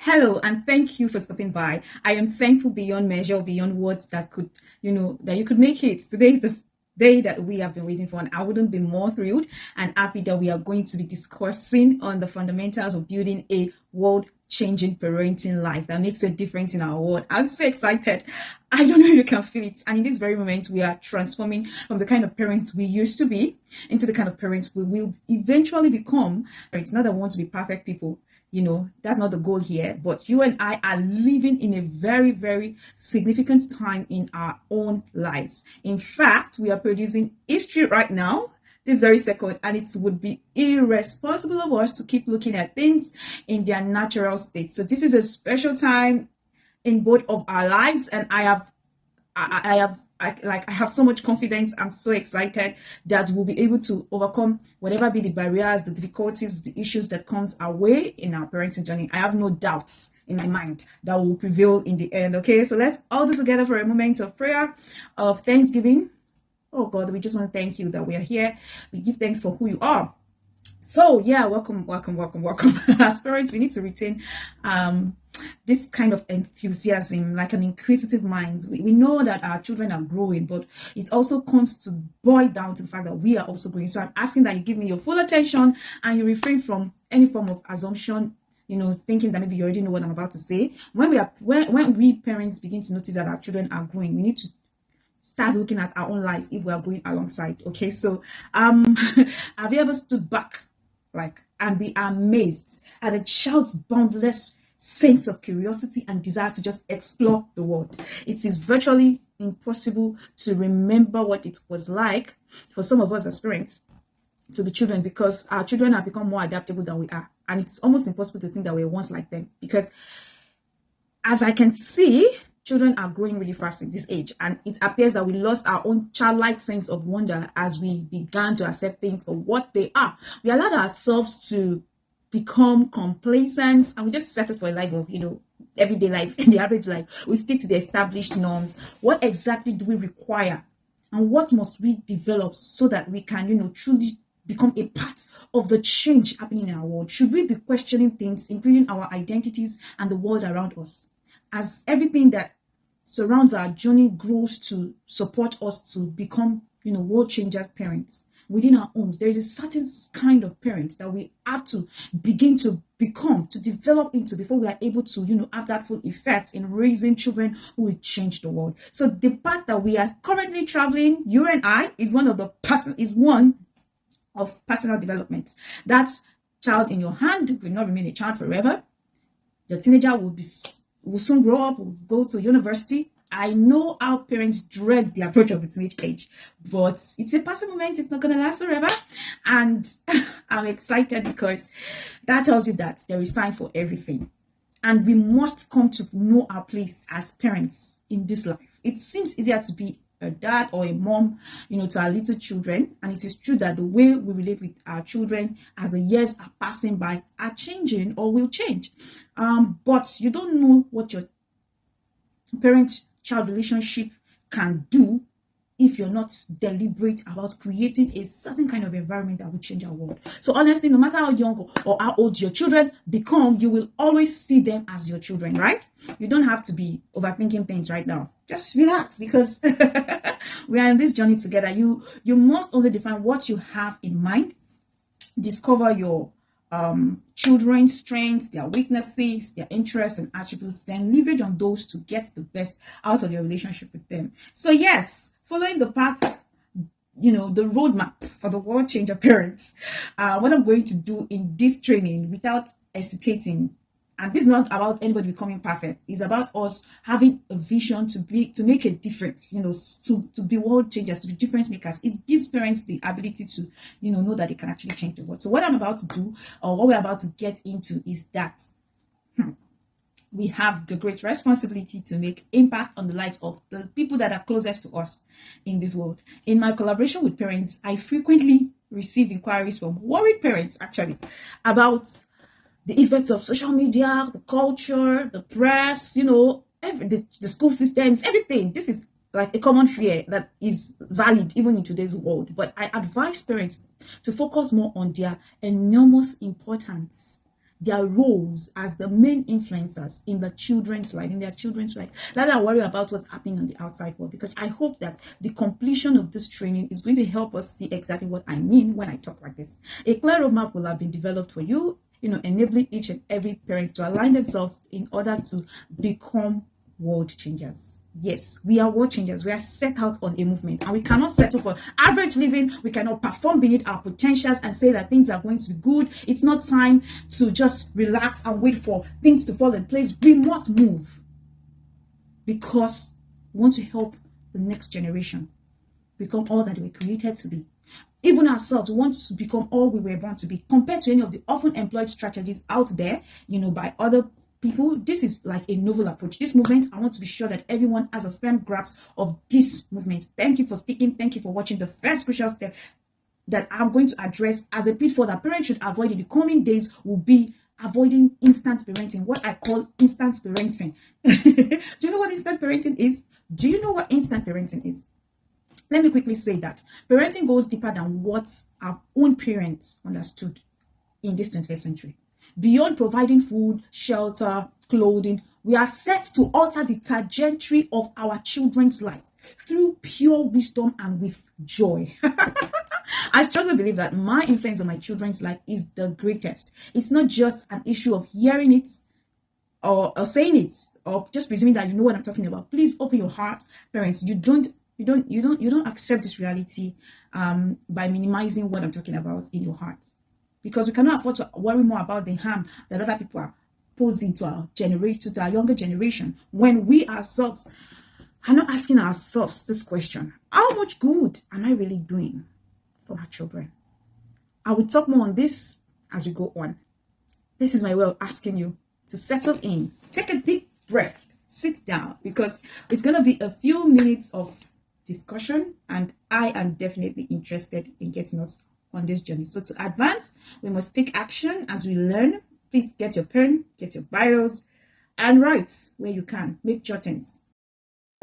Hello, and thank you for stopping by. I am thankful beyond measure, beyond words that could, that you could make it. Today is the day that we have been waiting for, and I wouldn't be more thrilled and happy that we are going to be discussing on the fundamentals of building a world changing parenting life that makes a difference in our world. I'm so excited. I don't know if you can feel it. And in this very moment, we are transforming from the kind of parents we used to be into the kind of parents we will eventually become. It's not that we want to be perfect people. That's not the goal here, but you and I are living in a very, very significant time in our own lives. In fact, we are producing history right now, this very second, and it would be irresponsible of us to keep looking at things in their natural state. So this is a special time in both of our lives, and I have so much confidence. I'm so excited that we'll be able to overcome whatever be the barriers, the difficulties, the issues that comes our way in our parenting journey. I have no doubts in my mind that will prevail in the end. Okay, so let's all do together for a moment of prayer, of thanksgiving. Oh God, we just want to thank you that we are here. We give thanks for who you are. So yeah, welcome. As parents, we need to retain this kind of enthusiasm, like an inquisitive mind. We know that our children are growing, but it also comes to boil down to the fact that we are also growing. So I'm asking that you give me your full attention and you refrain from any form of assumption, thinking that maybe you already know what I'm about to say. When we parents begin to notice that our children are growing, we need to start looking at our own lives if we are going alongside. Okay, so have you ever stood back and be amazed at a child's boundless sense of curiosity and desire to just explore the world? It is virtually impossible to remember what it was like for some of us as parents to be children, because our children have become more adaptable than we are, and it's almost impossible to think that we're once like them, because as I can see, children are growing really fast in this age, and it appears that we lost our own childlike sense of wonder as we began to accept things for what they are. We allowed ourselves to become complacent, and we just settle for a life of, everyday life and the average life. We stick to the established norms. What exactly do we require, and what must we develop so that we can, truly become a part of the change happening in our world? Should we be questioning things, including our identities and the world around us, as everything that surrounds our journey grows to support us to become, world changers parents within our homes? There is a certain kind of parent that we have to begin to become, to develop into, before we are able to, have that full effect in raising children who will change the world. So the path that we are currently traveling, you and I, is one of personal development. That child in your hand will not remain a child forever. Your teenager will soon grow up, will go to university. I know our parents dread the approach of the teenage age, but it's a passing moment. It's not going to last forever. And I'm excited because that tells you that there is time for everything. And we must come to know our place as parents in this life. It seems easier to be a dad or a mom, to our little children. And it is true that the way we relate with our children as the years are passing by are changing or will change. But you don't know what your parent-child relationship can do if you're not deliberate about creating a certain kind of environment that will change our world. So honestly, no matter how young or how old your children become, you will always see them as your children, right? You don't have to be overthinking things right now. Just relax, because we are in this journey together. You must only define what you have in mind, discover your children's strengths, their weaknesses, their interests and attributes, then leverage on those to get the best out of your relationship with them. So yes, following the paths, the roadmap for the world changer parents, what I'm going to do in this training without hesitating. And this is not about anybody becoming perfect. It's about us having a vision to make a difference, to be world changers, to be difference makers. It gives parents the ability to, know that they can actually change the world. So what I'm about to do, or what we're about to get into, is that we have the great responsibility to make impact on the lives of the people that are closest to us in this world. In my collaboration with parents, I frequently receive inquiries from worried parents, actually, about the effects of social media, the culture, the press, the school systems, everything. This is like a common fear that is valid even in today's world. But I advise parents to focus more on their enormous importance their roles as the main influencers in their children's life, rather than worry about what's happening on the outside world. Because I hope that the completion of this training is going to help us see exactly what I mean when I talk like this. A clear roadmap will have been developed for you, enabling each and every parent to align themselves in order to become world changers. Yes, we are world changers. We are set out on a movement, and we cannot settle for average living. We cannot perform beneath our potentials and say that things are going to be good. It's not time to just relax and wait for things to fall in place. We must move, because we want to help the next generation become all that we were created to be. Even ourselves want to become all we were born to be, compared to any of the often employed strategies out there, by other people. This is like a novel approach. This movement, I want to be sure that everyone has a firm grasp of this movement. Thank you for sticking. Thank you for watching. The first crucial step that I'm going to address as a pitfall that parents should avoid in the coming days will be avoiding instant parenting, what I call instant parenting. Do you know what instant parenting is? Do you know what instant parenting is? Let me quickly say that parenting goes deeper than what our own parents understood in this 21st century. Beyond providing food, shelter, clothing, we are set to alter the trajectory of our children's life through pure wisdom and with joy. I strongly believe that my influence on my children's life is the greatest. It's not just an issue of hearing it or saying it or just presuming that you know what I'm talking about. Please open your heart, parents. You don't accept this reality by minimizing what I'm talking about in your heart. Because we cannot afford to worry more about the harm that other people are posing to our generation, to our younger generation, when we ourselves are not asking ourselves this question: how much good am I really doing for my children? I will talk more on this as we go on. This is my way of asking you to settle in, take a deep breath, sit down, because it's going to be a few minutes of discussion, and I am definitely interested in getting us on this journey. So to advance, we must take action as we learn. Please get your pen, get your bios, and write where you can. Make jottings.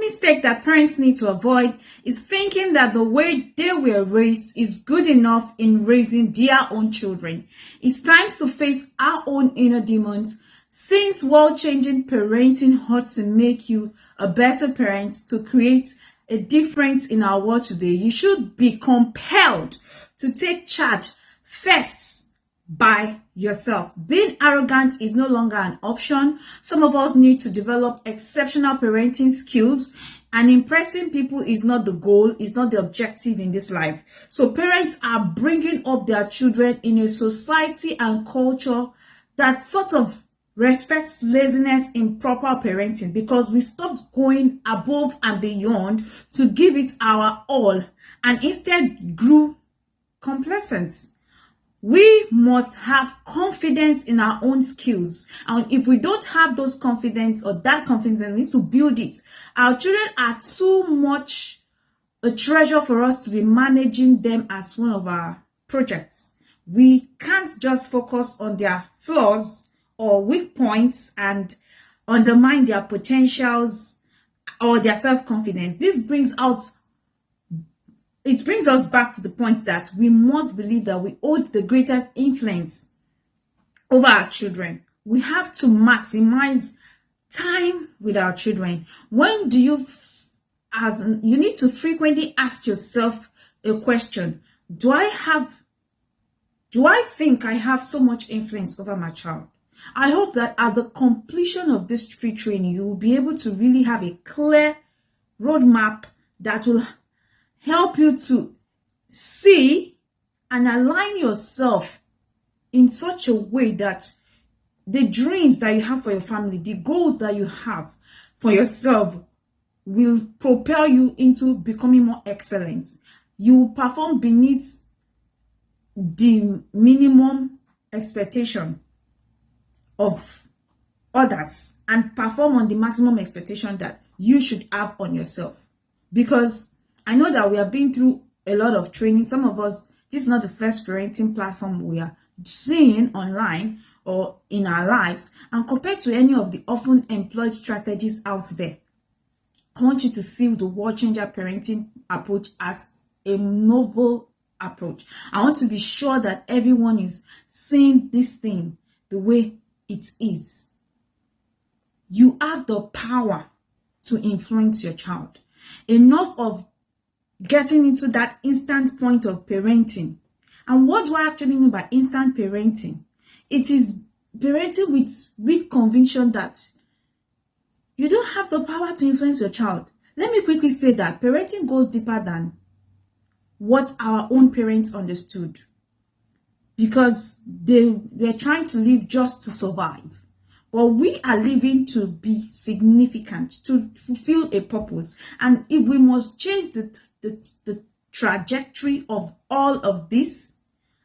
Mistake that parents need to avoid is thinking that the way they were raised is good enough in raising their own children. It's time to face our own inner demons. Since world-changing parenting ought to make you a better parent, to create a difference in our world today, you should be compelled to take charge first by yourself. Being arrogant is no longer an option. Some of us need to develop exceptional parenting skills, and impressing people is not the goal, is not the objective in this life. So parents are bringing up their children in a society and culture that sort of respects laziness in proper parenting, because we stopped going above and beyond to give it our all and instead grew complacent. We must have confidence in our own skills, and if we don't have those confidence or that confidence, we need to build it. Our children are too much a treasure for us to be managing them as one of our projects. We can't just focus on their flaws or weak points and undermine their potentials or their self-confidence. This brings us back to the point that we must believe that we hold the greatest influence over our children. We have to maximize time with our children. When do you need to frequently ask yourself a question: do I think I have so much influence over my child? I hope that at the completion of this free training, you will be able to really have a clear roadmap that will help you to see and align yourself in such a way that the dreams that you have for your family, the goals that you have for yourself, will propel you into becoming more excellent. You will perform beneath the minimum expectation of others and perform on the maximum expectation that you should have on yourself. Because I know that we have been through a lot of training. Some of us, this is not the first parenting platform we are seeing online or in our lives. And compared to any of the often employed strategies out there, I want you to see the world changer parenting approach as a novel approach. I want to be sure that everyone is seeing this thing the way it is. You have the power to influence your child. Enough of getting into that instant point of parenting. And what do I actually mean by instant parenting? It is parenting with weak conviction that you don't have the power to influence your child. Let me quickly say that parenting goes deeper than what our own parents understood, because they were trying to live just to survive. But we are living to be significant, to fulfill a purpose. And if we must change the trajectory of all of this,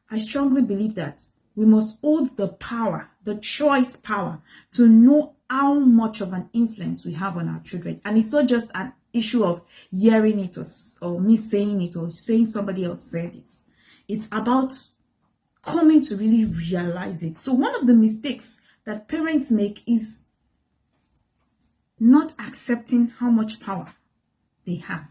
I strongly believe that we must hold the power, the choice power, to know how much of an influence we have on our children. And it's not just an issue of hearing it, or me saying it, or saying somebody else said it. It's about coming to really realize it. So one of the mistakes that parents make is not accepting how much power they have.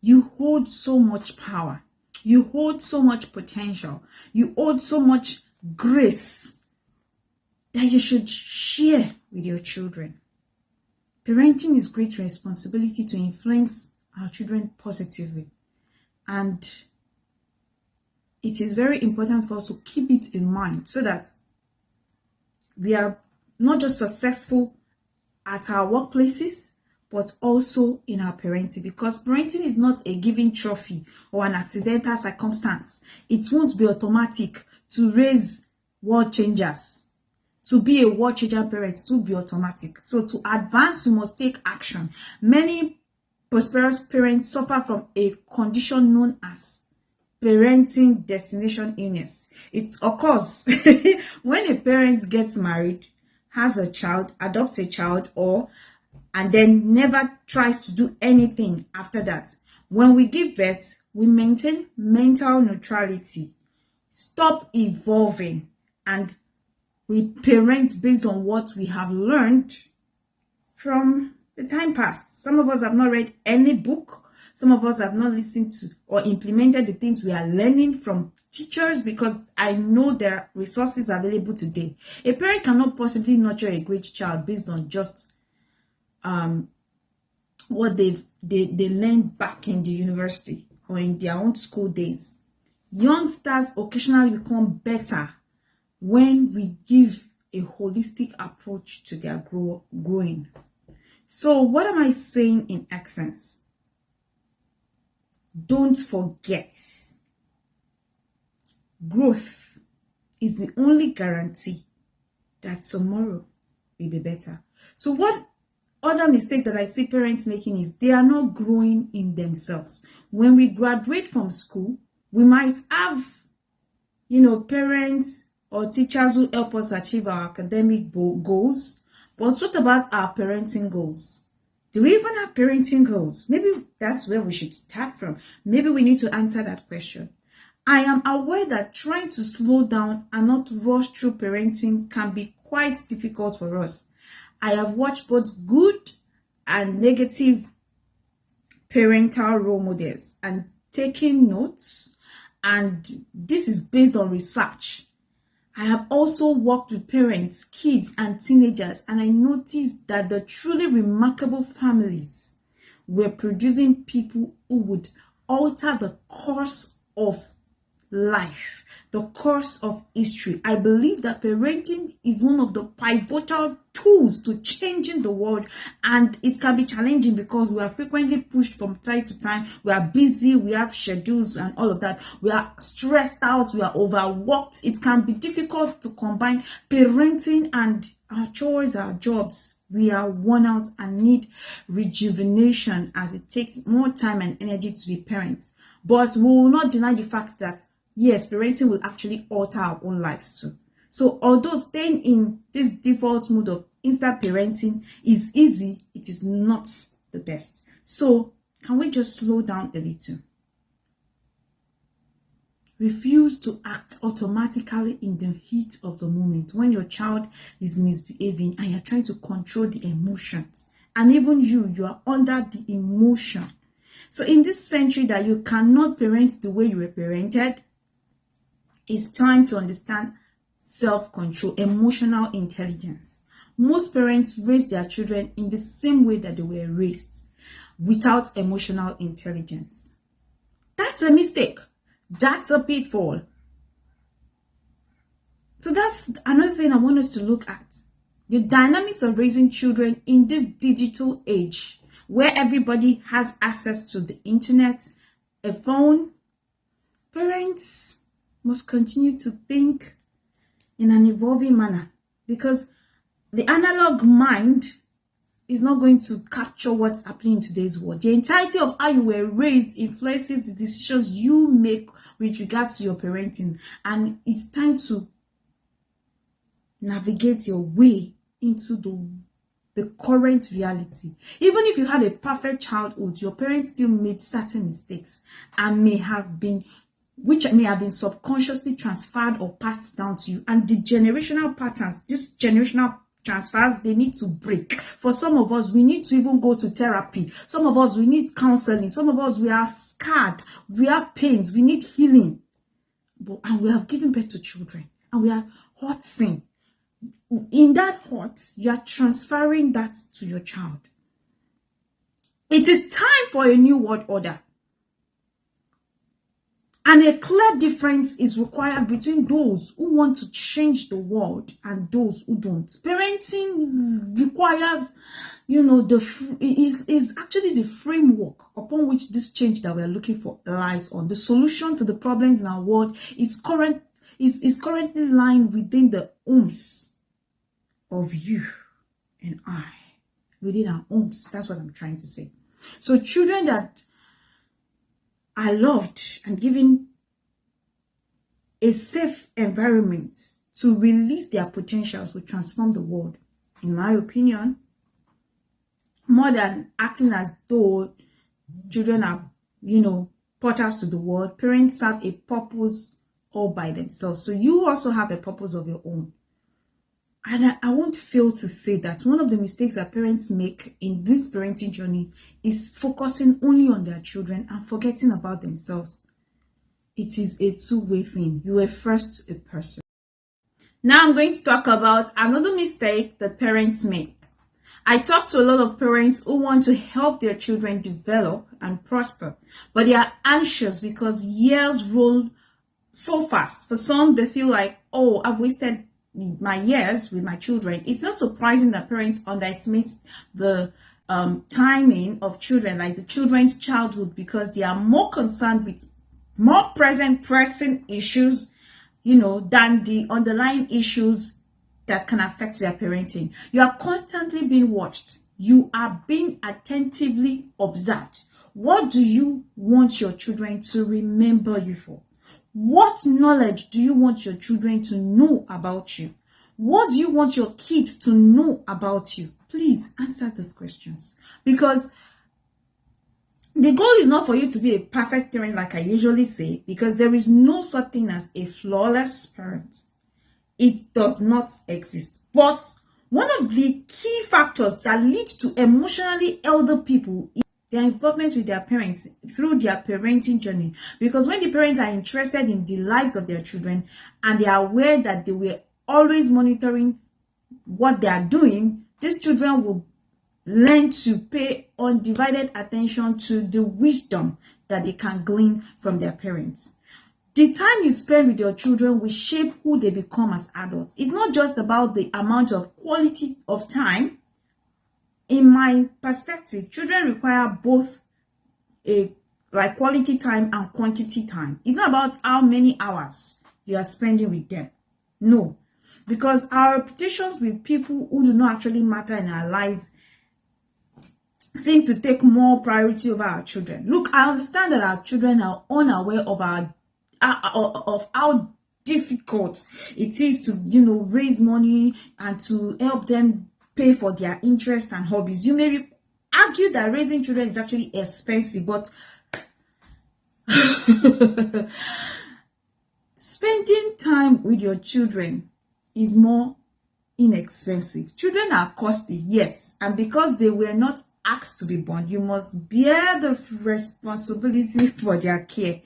You hold so much power. You hold so much potential. You hold so much grace that you should share with your children. Parenting is great responsibility to influence our children positively. And it is very important for us to keep it in mind so that we are not just successful at our workplaces, but also in our parenting, because parenting is not a given trophy or an accidental circumstance. It won't be automatic to raise world changers. To be a world changer parent, it will be automatic. So to advance, we must take action. Many prosperous parents suffer from a condition known as parenting destination illness. It occurs when a parent gets married, has a child, adopts a child, and then never tries to do anything after that. When we give birth, we maintain mental neutrality, stop evolving, and we parent based on what we have learned from the time past. Some of us have not read any book. Some of us have not listened to or implemented the things we are learning from teachers, because I know there are resources available today. A parent cannot possibly nurture a great child based on just what they learned back in the university or in their own school days. Youngsters occasionally become better when we give a holistic approach to their growing. So what am I saying in essence? Don't forget, growth is the only guarantee that tomorrow will be better. So what other mistake that I see parents making is they are not growing in themselves. When we graduate from school, we might have, parents or teachers who help us achieve our academic goals. But what about our parenting goals? Do we even have parenting goals? Maybe that's where we should start from. Maybe we need to answer that question. I am aware that trying to slow down and not rush through parenting can be quite difficult for us. I have watched both good and negative parental role models and taken notes, and this is based on research. I have also worked with parents, kids, and teenagers, and I noticed that the truly remarkable families were producing people who would alter the course of life, the course of history. I believe that parenting is one of the pivotal tools to changing the world, and it can be challenging because we are frequently pushed from time to time. We are busy, we have schedules and all of that. We are stressed out, we are overworked. It can be difficult to combine parenting and our chores, our jobs. We are worn out and need rejuvenation, as it takes more time and energy to be parents. But we will not deny the fact that yes, parenting will actually alter our own lives too. So although staying in this default mode of instant parenting is easy, it is not the best. So can we just slow down a little? Refuse to act automatically in the heat of the moment when your child is misbehaving and you're trying to control the emotions. And even you are under the emotion. So in this century that you cannot parent the way you were parented, it's time to understand self-control, emotional intelligence. Most parents raise their children in the same way that they were raised, without emotional intelligence. That's a mistake. That's a pitfall. So that's another thing I want us to look at. The dynamics of raising children in this digital age, where everybody has access to the internet, a phone. Parents must continue to think in an evolving manner, because the analog mind is not going to capture what's happening in today's world. The entirety of how you were raised influences the decisions you make with regards to your parenting, and it's time to navigate your way into the current reality. Even if you had a perfect childhood, your parents still made certain mistakes and which may have been subconsciously transferred or passed down to you. And the generational patterns, these generational transfers, they need to break. For some of us, we need to even go to therapy. Some of us, we need counseling. Some of us, we are scarred. We have pains. We need healing. And we have given birth to children. And we are hurting. In that hurt, you are transferring that to your child. It is time for a new world order. And a clear difference is required between those who want to change the world and those who don't. Parenting requires, is actually the framework upon which this change that we're looking for lies on. The solution to the problems in our world is currently lying within the homes of you and I. Within our homes. That's what I'm trying to say. So children that are loved and given a safe environment to release their potentials will transform the world, in my opinion, more than acting as though children are, portals to the world. Parents have a purpose all by themselves. So you also have a purpose of your own. And I won't fail to say that one of the mistakes that parents make in this parenting journey is focusing only on their children and forgetting about themselves. It is a two-way thing. You are first a person. Now I'm going to talk about another mistake that parents make. I talk to a lot of parents who want to help their children develop and prosper, but they are anxious because years roll so fast. For some, they feel like, oh, I've wasted my years with my children. It's not surprising that parents underestimate the timing of children, like the children's childhood, because they are more concerned with more present pressing issues, than the underlying issues that can affect their parenting. You are constantly being watched. You are being attentively observed. What do you want your children to remember you for? What knowledge do you want your children to know about you? What do you want your kids to know about you? Please answer these questions, because the goal is not for you to be a perfect parent, like I usually say, because there is no such thing as a flawless parent. It does not exist. But one of the key factors that lead to emotionally elder people is their involvement with their parents through their parenting journey. Because when the parents are interested in the lives of their children and they are aware that they were always monitoring what they are doing, these children will learn to pay undivided attention to the wisdom that they can glean from their parents. The time you spend with your children will shape who they become as adults. It's not just about the amount of quality of time. In my perspective, children require both quality time and quantity time. It's not about how many hours you are spending with them. No, because our reputations with people who do not actually matter in our lives seem to take more priority over our children. Look, I understand that our children are unaware of of how difficult it is to raise money and to help them pay for their interests and hobbies. You may argue that raising children is actually expensive, but spending time with your children is more inexpensive. Children are costly, yes, and because they were not asked to be born, you must bear the responsibility for their care.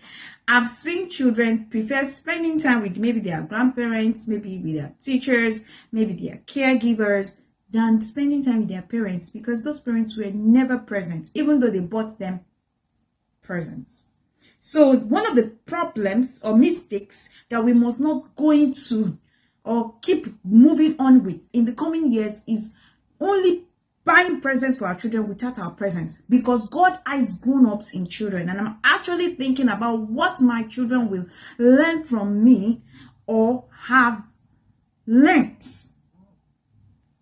I've seen children prefer spending time with maybe their grandparents, maybe with their teachers, maybe their caregivers, than spending time with their parents, because those parents were never present, even though they bought them presents. So one of the problems or mistakes that we must not go into or keep moving on with in the coming years is only buying presents for our children without our presence, because God eyes grown-ups in children, and I'm actually thinking about what my children will learn from me or have learned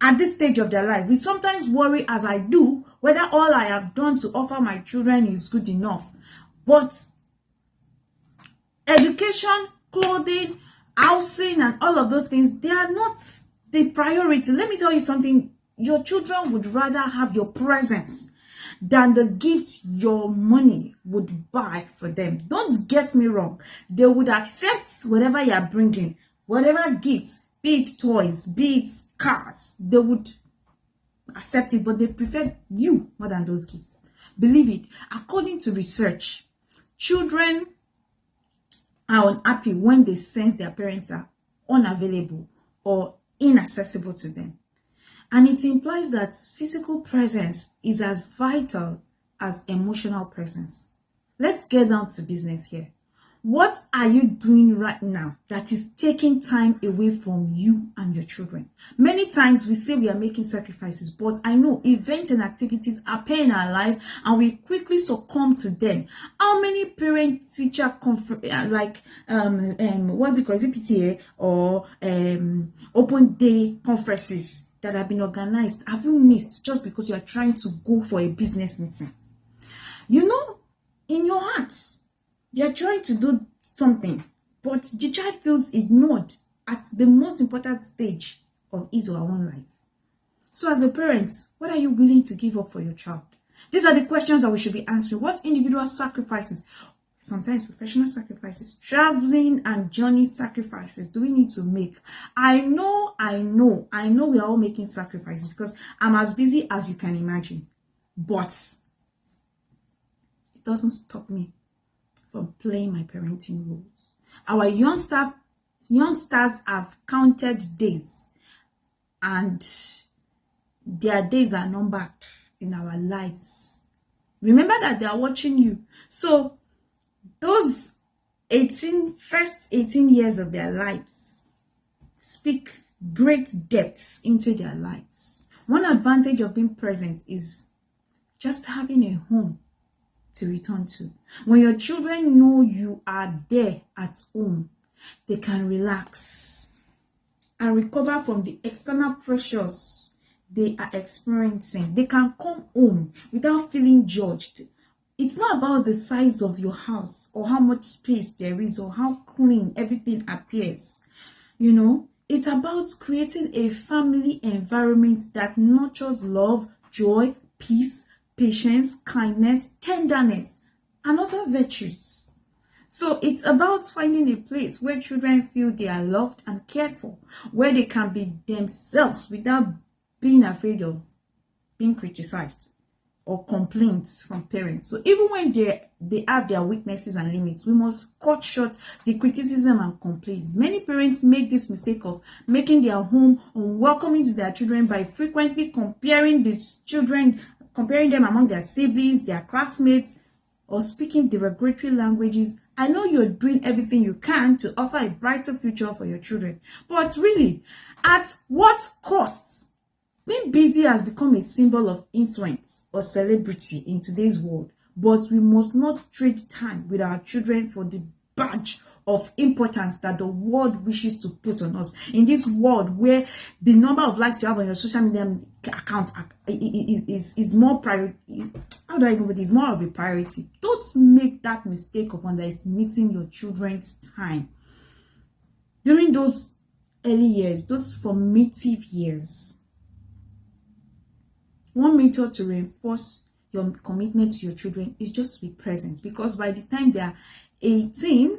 at this stage of their life. We sometimes worry, as I do, whether all I have done to offer my children is good enough. But education, clothing, housing, and all of those things, they are not the priority. Let me tell you something. Your children would rather have your presence than the gift your money would buy for them. Don't get me wrong. They would accept whatever you are bringing, whatever gifts, be it toys, be it cars, they would accept it, but they prefer you more than those gifts. Believe it. According to research, children are unhappy when they sense their parents are unavailable or inaccessible to them. And it implies that physical presence is as vital as emotional presence. Let's get down to business here. What are you doing right now that is taking time away from you and your children? Many times we say we are making sacrifices, but I know events and activities appear in our life and we quickly succumb to them. How many parent-teacher what's it called, PTA or open day conferences that have been organized have you missed just because you are trying to go for a business meeting? You know, in your heart, you're trying to do something, but the child feels ignored at the most important stage of his or her own life. So as a parent, what are you willing to give up for your child? These are the questions that we should be answering. What individual sacrifices, sometimes professional sacrifices, traveling and journey sacrifices do we need to make? I know we are all making sacrifices because I'm as busy as you can imagine, but it doesn't stop me from playing my parenting roles. Our youngsters have counted days, and their days are numbered in our lives. Remember that they are watching you. So those first 18 years of their lives speak great depths into their lives. One advantage of being present is just having a home to return to. When your children know you are there at home, they can relax and recover from the external pressures they are experiencing. They can come home without feeling judged. It's not about the size of your house or how much space there is or how clean everything appears. You know, it's about creating a family environment that nurtures love, joy, peace, patience, kindness, tenderness, and other virtues. So it's about finding a place where children feel they are loved and cared for, where they can be themselves without being afraid of being criticized or complaints from parents. So even when they have their weaknesses and limits, we must cut short the criticism and complaints. Many parents make this mistake of making their home unwelcoming to their children by frequently comparing them among their siblings, their classmates, or speaking derogatory languages. I know you're doing everything you can to offer a brighter future for your children, but really, at what cost? Being busy has become a symbol of influence or celebrity in today's world, but we must not trade time with our children for the badge of importance that the world wishes to put on us. In this world where the number of likes you have on your social media account is more priority, how do I even put it? It's more of a priority. Don't make that mistake of underestimating your children's time. During those early years, those formative years, one method to reinforce your commitment to your children is just to be present, because by the time they are 18,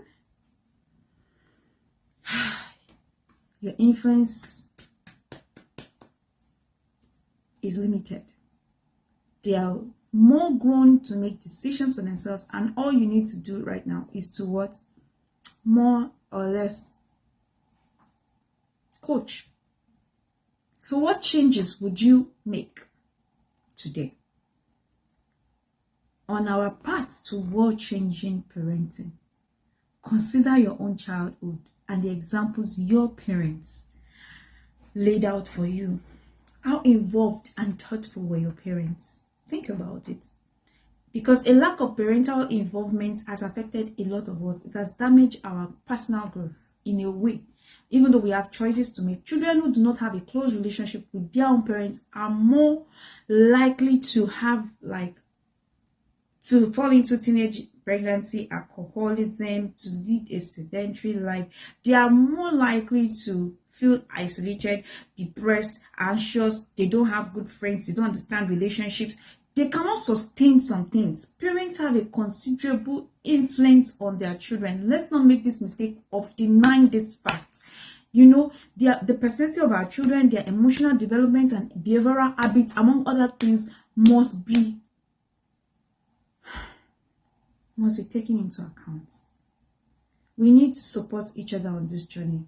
your influence is limited. They are more grown to make decisions for themselves, and all you need to do right now is to what? More or less coach. So what changes would you make today on our path to world-changing parenting? Consider your own childhood and the examples your parents laid out for you. How involved and thoughtful were your parents? Think about it. Because a lack of parental involvement has affected a lot of us. It has damaged our personal growth in a way. Even though we have choices to make, children who do not have a close relationship with their own parents are more likely to have to fall into teenage pregnancy, alcoholism, to lead a sedentary life. They are more likely to feel isolated, depressed, anxious. They don't have good friends. They don't understand relationships. They cannot sustain some things. Parents have a considerable influence on their children. Let's not make this mistake of denying this fact. You know, the personality of our children, their emotional development and behavioral habits, among other things, must be taken into account. We need to support each other on this journey.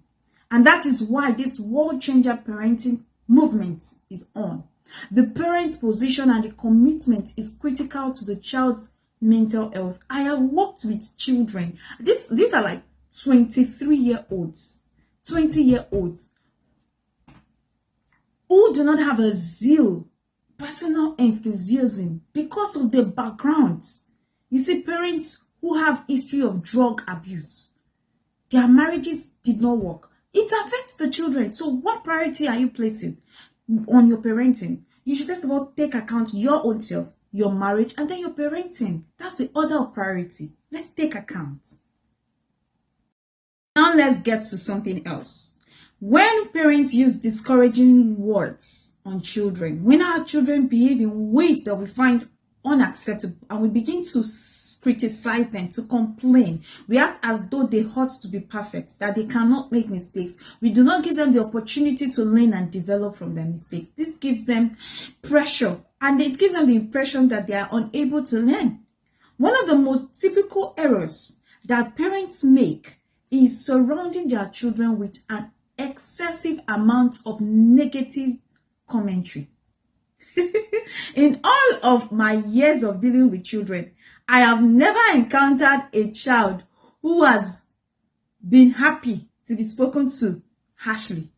And that is why this world changer parenting movement is on. The parent's position and the commitment is critical to the child's mental health. I have worked with children. These are like 23-year-olds, 20-year-olds who do not have a zeal, personal enthusiasm because of their backgrounds. You see, parents who have history of drug abuse, their marriages did not work. It affects the children. So what priority are you placing on your parenting? You should first of all take account your own self, your marriage, and then your parenting. That's the order of priority. Let's take account. Now let's get to something else. When parents use discouraging words on children, when our children behave in ways that we find unacceptable and we begin to criticize them, to complain, we act as though they ought to be perfect, that they cannot make mistakes. We do not give them the opportunity to learn and develop from their mistakes. This gives them pressure, and it gives them the impression that they are unable to learn. One of the most typical errors that parents make is surrounding their children with an excessive amount of negative commentary. In all of my years of dealing with children, I have never encountered a child who has been happy to be spoken to harshly.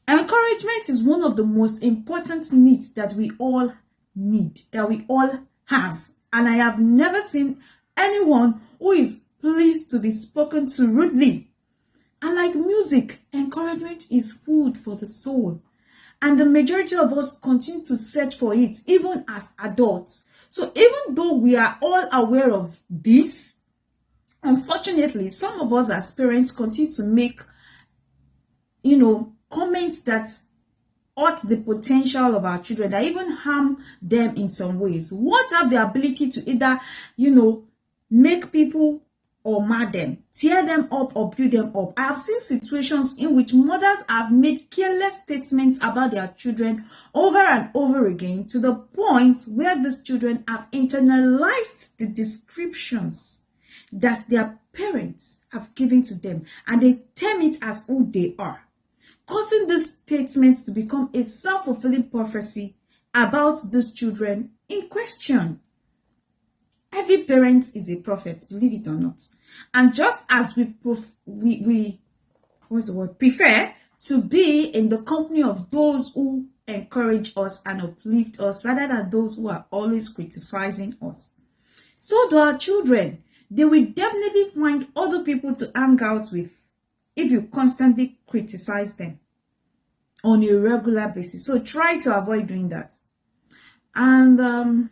Encouragement is one of the most important needs that we all need, that we all have. And I have never seen anyone who is pleased to be spoken to rudely. And like music, encouragement is food for the soul. And the majority of us continue to search for it, even as adults. So even though we are all aware of this, unfortunately, some of us as parents continue to make, comments that hurt the potential of our children, that even harm them in some ways. What have the ability to either, make people or mar them, tear them up or build them up. I have seen situations in which mothers have made careless statements about their children over and over again, to the point where these children have internalized the descriptions that their parents have given to them, and they term it as who they are, causing these statements to become a self-fulfilling prophecy about these children in question. Every parent is a prophet, believe it or not. And just as we prefer to be in the company of those who encourage us and uplift us, rather than those who are always criticizing us, so do our children. They will definitely find other people to hang out with if you constantly criticize them on a regular basis. So try to avoid doing that. And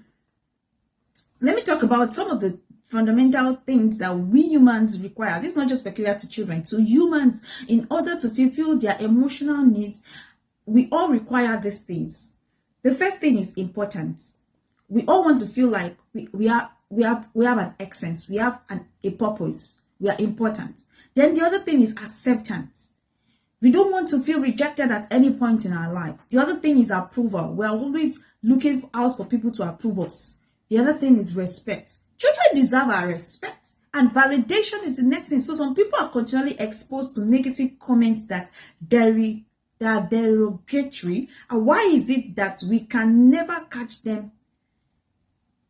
let me talk about some of the fundamental things that we humans require. This is not just peculiar to children. To humans, in order to fulfill their emotional needs, we all require these things. The first thing is importance. We all want to feel like we have an essence. We have a purpose. We are important. Then the other thing is acceptance. We don't want to feel rejected at any point in our life. The other thing is approval. We're always looking out for people to approve us. The other thing is respect. Children deserve our respect. And validation is the next thing. So some people are continually exposed to negative comments that are derogatory. And why is it that we can never catch them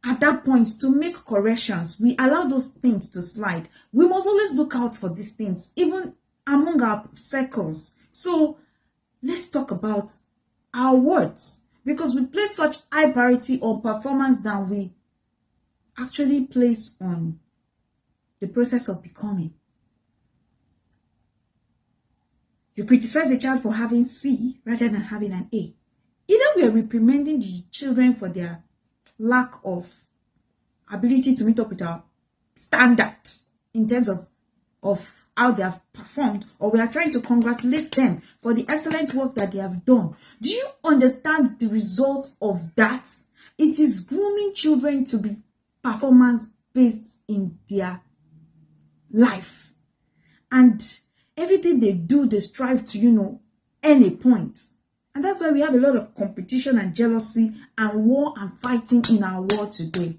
at that point to make corrections? We allow those things to slide. We must always look out for these things, even among our circles. So let's talk about our words, because we place such high priority on performance than we actually place on the process of becoming. You criticize a child for having C rather than having an A. Either we are reprimanding the children for their lack of ability to meet up with our standard in terms of how they have performed, or we are trying to congratulate them for the excellent work that they have done. Do you understand the result of that? It is grooming children to be performance based in their life, and everything they do, they strive to earn a point. And that's why we have a lot of competition and jealousy and war and fighting in our world today.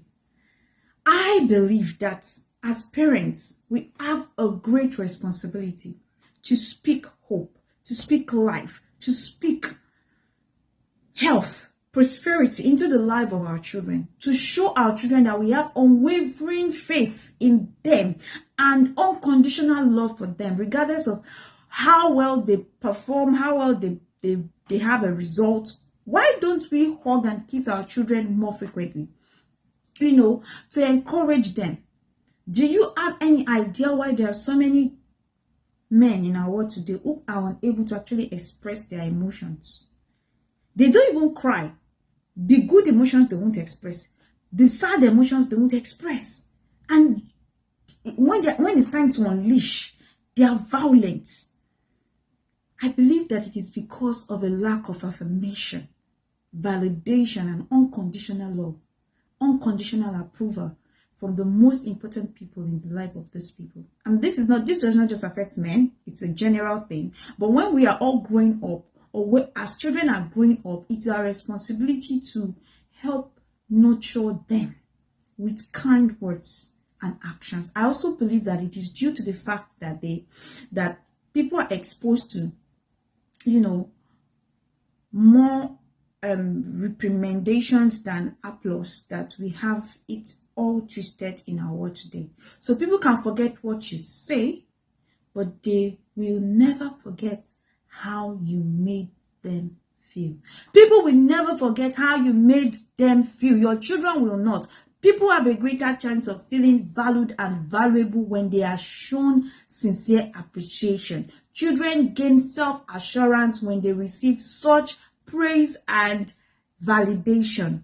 I believe that as parents, we have a great responsibility to speak hope, to speak life, to speak health, prosperity into the life of our children, to show our children that we have unwavering faith in them and unconditional love for them, regardless of how well they perform, how well they have a result. Why don't we hug and kiss our children more frequently? To encourage them. Do you have any idea why there are so many men in our world today who are unable to actually express their emotions? They don't even cry. The good emotions they won't express. The sad emotions they won't express. And when it's time to unleash, they are violent. I believe that it is because of a lack of affirmation, validation, and unconditional love, unconditional approval from the most important people in the life of these people. And this does not just affect men, it's a general thing. But when we are all growing up, or as children are growing up, it's our responsibility to help nurture them with kind words and actions. I also believe that it is due to the fact that people are exposed to more reprimandations than applause, that we have it all twisted in our world today. So people can forget what you say, but they will never forget how you made them feel. People will never forget how you made them feel. Your children will not. People have a greater chance of feeling valued and valuable when they are shown sincere appreciation. Children gain self-assurance when they receive such praise and validation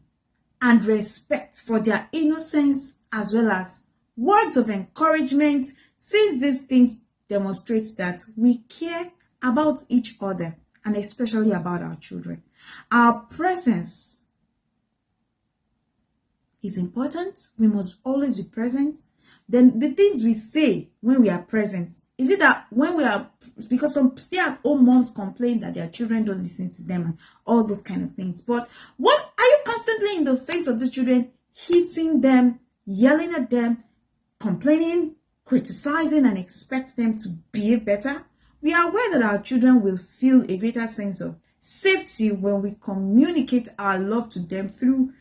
and respect for their innocence, as well as words of encouragement, since these things demonstrate that we care about each other and especially about our children. Our presence is important. We must always be present. Then the things we say when we are present, is it that when we are, because some stay-at-home moms complain that their children don't listen to them and all those kind of things. But what are you constantly in the face of the children, hitting them, yelling at them, complaining, criticizing, and expect them to behave better? We are aware that our children will feel a greater sense of safety when we communicate our love to them through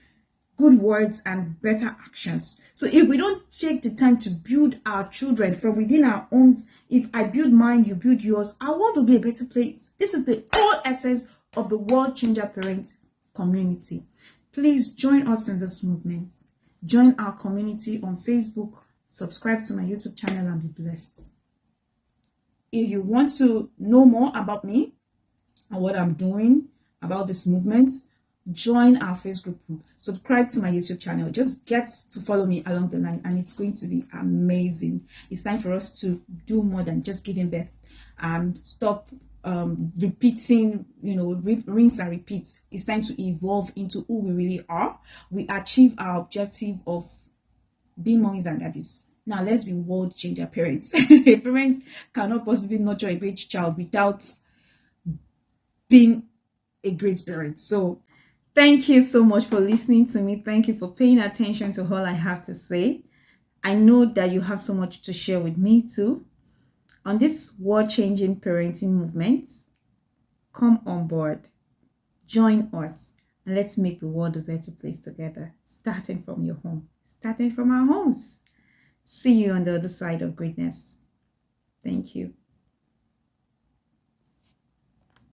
good words and better actions. So if we don't take the time to build our children from within our homes, if I build mine, you build yours, our world will be a better place. This is the whole essence of the World Changer Parent community. Please join us in this movement. Join our community on Facebook. Subscribe to my YouTube channel and be blessed. If you want to know more about me and what I'm doing about this movement, join our Facebook group. Subscribe to my YouTube channel. Just get to follow me along the line, and it's going to be amazing. It's time for us to do more than just giving birth. Stop repeating, rinse and repeat. It's time to evolve into who we really are. We achieve our objective of being mommies and daddies. Now let's be world changer parents. A parent cannot possibly nurture a great child without being a great parent. So thank you so much for listening to me. Thank you for paying attention to all I have to say. I know that you have so much to share with me too. On this world changing parenting movement, come on board, join us, and let's make the world a better place together, starting from your home, starting from our homes. See you on the other side of greatness. Thank you.